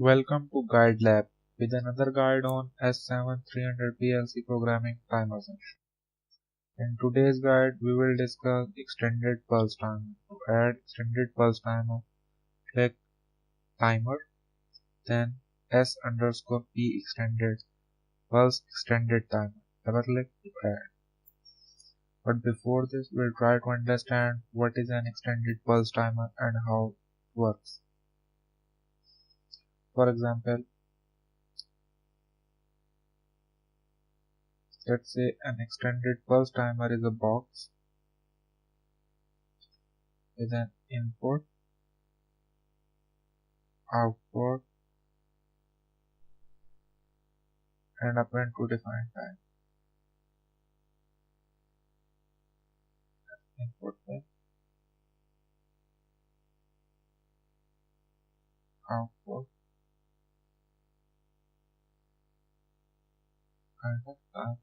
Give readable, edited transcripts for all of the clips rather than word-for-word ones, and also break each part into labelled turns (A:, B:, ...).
A: Welcome to Guide Lab with another guide on S7 300 PLC programming timer session. In today's guide, we will discuss extended pulse timer. To add extended pulse timer, click timer, then S_P extended pulse extended timer. Double click to add. But before this, we'll try to understand what is an extended pulse timer and how it works. For example, let's say an extended pulse timer is a box with an input, output, and a pin to define time. Input pin, output, and a time.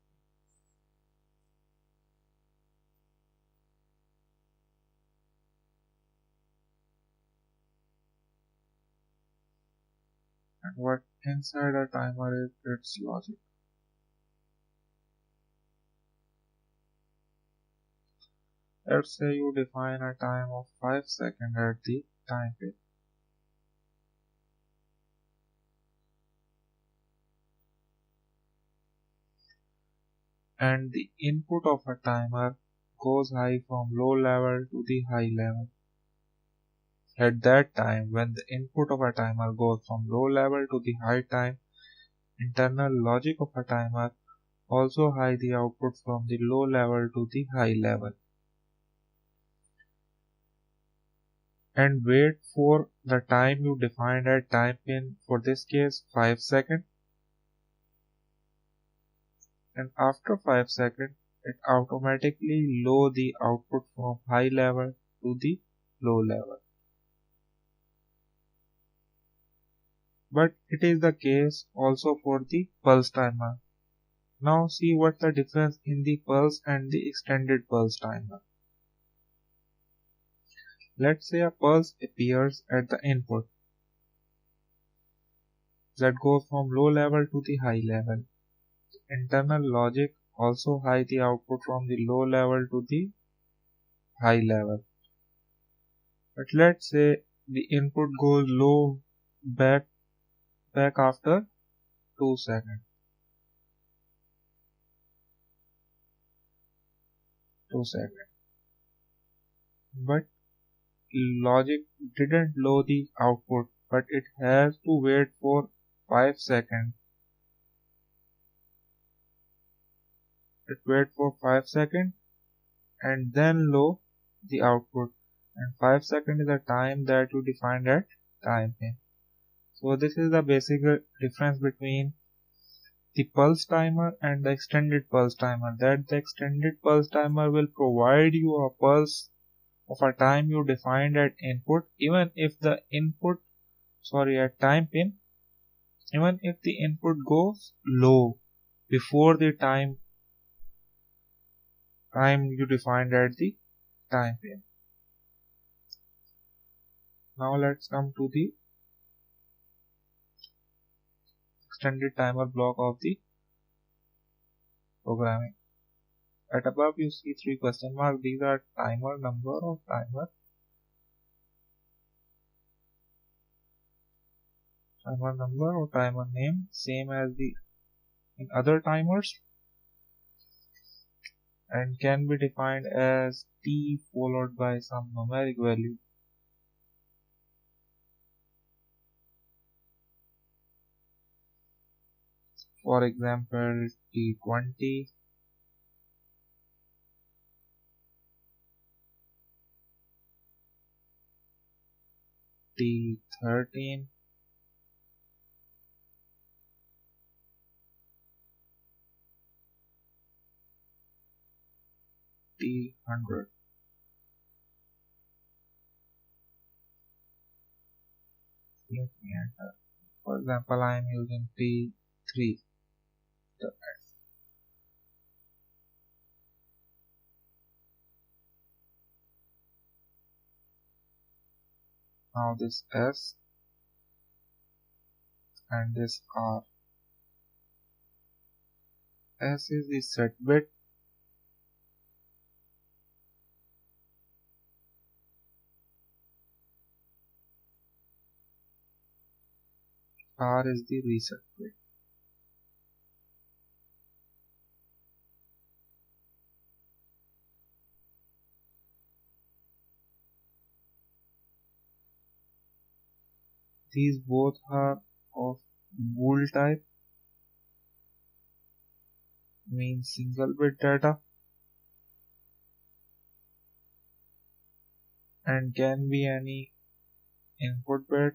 A: And what inside a timer is its logic. Let's say you define a time of 5 seconds at the time pin. And the input of a timer goes high from low level to the high level. At that time, when the input of a timer goes from low level to the high time, internal logic of a timer also high the output from the low level to the high level. And wait for the time you defined at time pin, for this case 5 seconds, and after 5 seconds it automatically lower the output from high level to the low level. But it is the case also for the pulse timer. Now see what's the difference in the pulse and the extended pulse timer. Let's say a pulse appears at the input that goes from low level to the high level. Internal logic also high the output from the low level to the high level. But let's say the input goes low back after 2 seconds. 2 seconds. But logic didn't lower the output, but it has to wait for 5 seconds. It wait for 5 seconds and then low the output, and 5 seconds is the time that you defined at time pin. So this is the basic difference between the pulse timer and the extended pulse timer, that the extended pulse timer will provide you a pulse of a time you defined at input, even if the input at time pin, even if the input goes low before the time you defined at the time pin. Now let's come to the extended timer block of the programming. At above you see 3 question marks. These are timer number or timer number or timer name, same as the in other timers, and can be defined as T followed by some numeric value. For example, T20, T13, T100. Let me enter. For example, I am using T3. Now this S and this R. S is the set bit. R is the reset bit. These both are of bool type, means single bit data, and can be any input bit.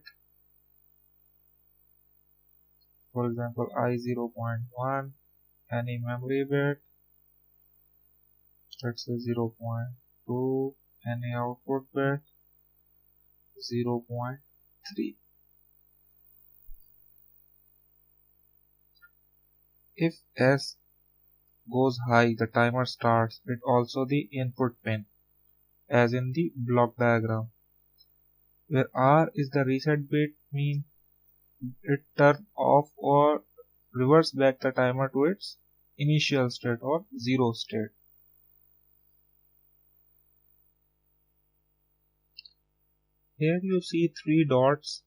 A: For example, I0.1, any memory bit, let's say 0.2, any output bit, 0.3. If S goes high, the timer starts with also the input pin, as in the block diagram. Where R is the reset bit, means it turns off or reverse back the timer to its initial state or zero state. Here you see 3 dots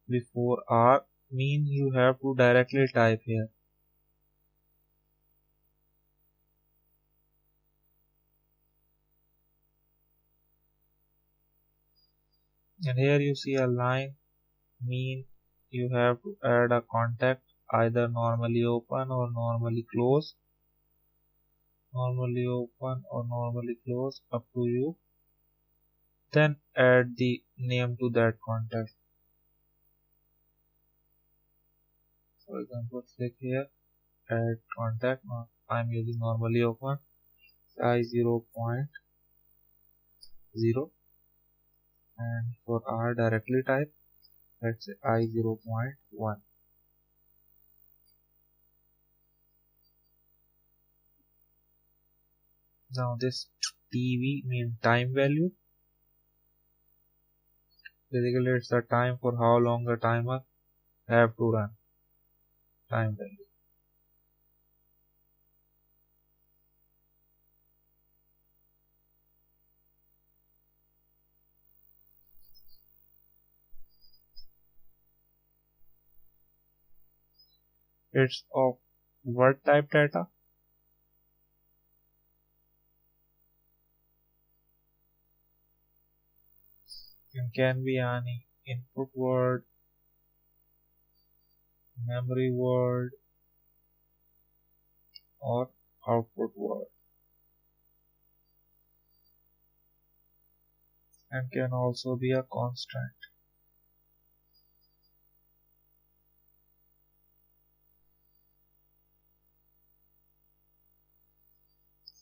A: before R, mean you have to directly type here. And here you see a line, mean you have to add a contact, either normally open or normally close. Normally open or normally close, up to you. Then add the name to that contact. For example, click here, add contact. I'm using normally open, I0.0, and for R directly type, let's say I0.1. Now this TV means time value. Basically it's the time for how long the timer have to run. Time value. It's of word type data. It can be any input word, memory word, or output word, and can also be a constant.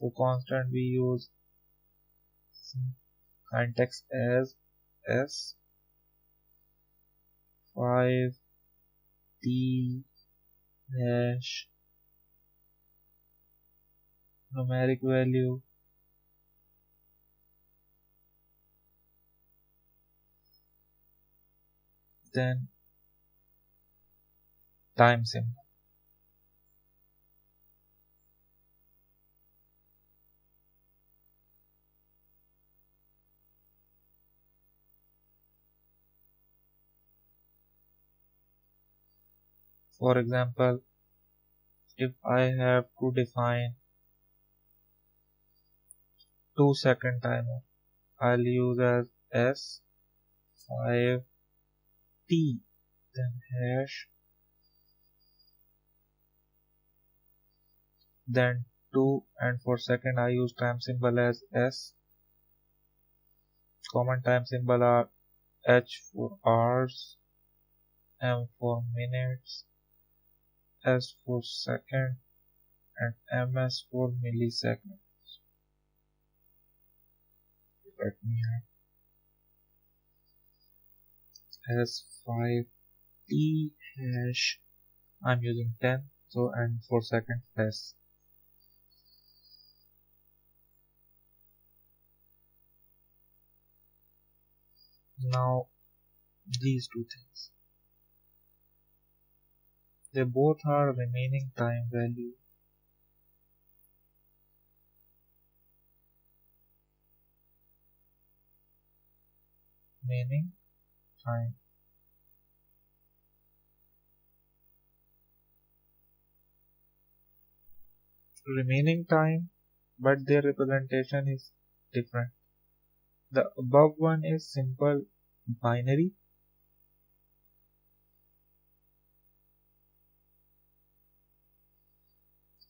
A: For constant we use syntax as S 5 T hash numeric value, then time symbol. For example, if I have to define 2-second timer, I'll use as S 5 T, then hash, then 2, and for second I use time symbol as S. Common time symbol are H for hours, M for minutes, S for second, and MS for milliseconds. Let me add S5T hash. I'm using 10, so and for second S. Now these two things. They both are remaining time value. Remaining time. Remaining time, but their representation is different. The above one is simple binary,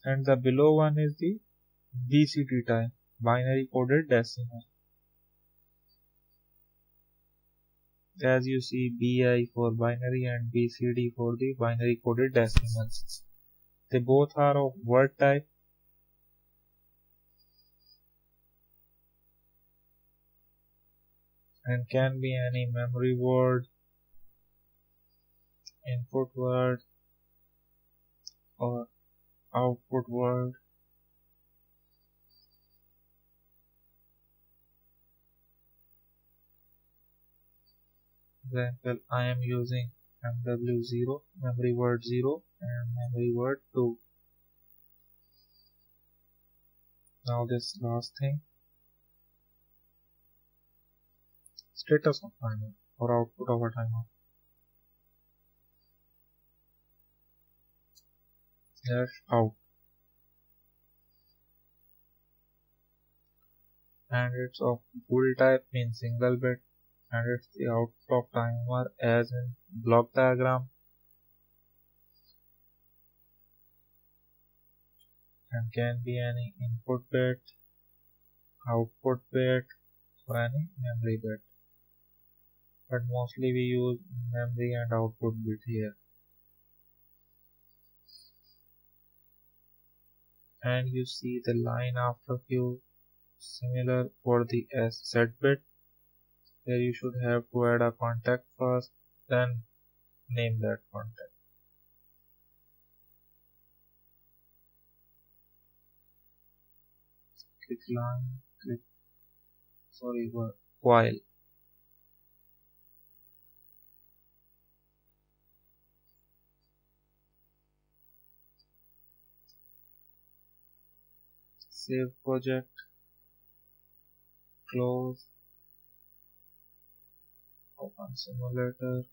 A: and the below one is the BCD time, binary coded decimal. As you see, BI for binary and BCD for the binary coded decimals. They both are of word type. And can be any memory word, input word, or output word. Example, I am using MW0, memory word 0, and memory word 2. Now this last thing, status of timer or output of a timer. Out, and it's of bool type, means single bit, and it's the output of timer as in block diagram, and can be any input bit, output bit, or any memory bit, but mostly we use memory and output bit here. And you see the line after Q, similar for the set bit. Here you should have to add a contact first, then name that contact. Click line, click, while. Save project, close, open simulator,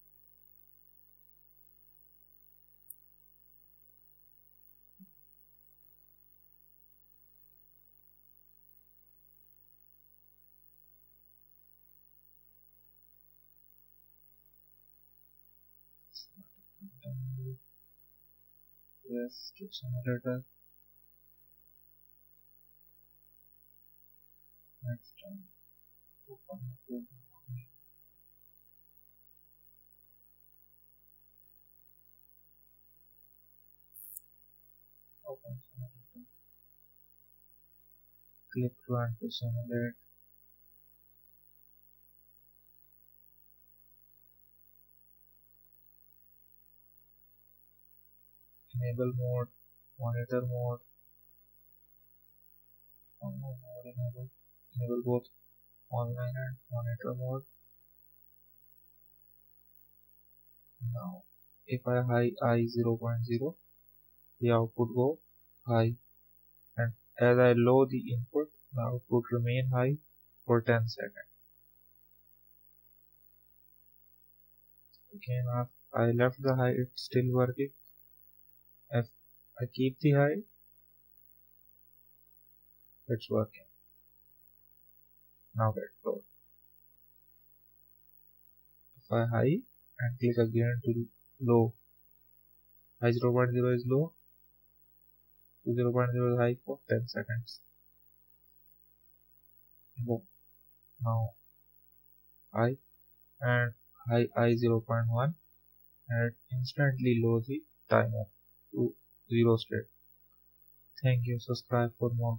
A: yes to simulator. Next time, open the open simulator, click run to simulate. Enable mode, monitor mode, online mode enable both online and monitor mode. Now if I high I 0.0, the output go high, and as I low the input, the output remain high for 10 seconds. Again, if I left the high, it's still working. If I keep the high, it's working. Now get low. If I high and click again to low, I 0.0 is low, 0.0 is high for 10 seconds. Now high and high I 0.1, and instantly low the timer to 0 state. Thank you. Subscribe for more.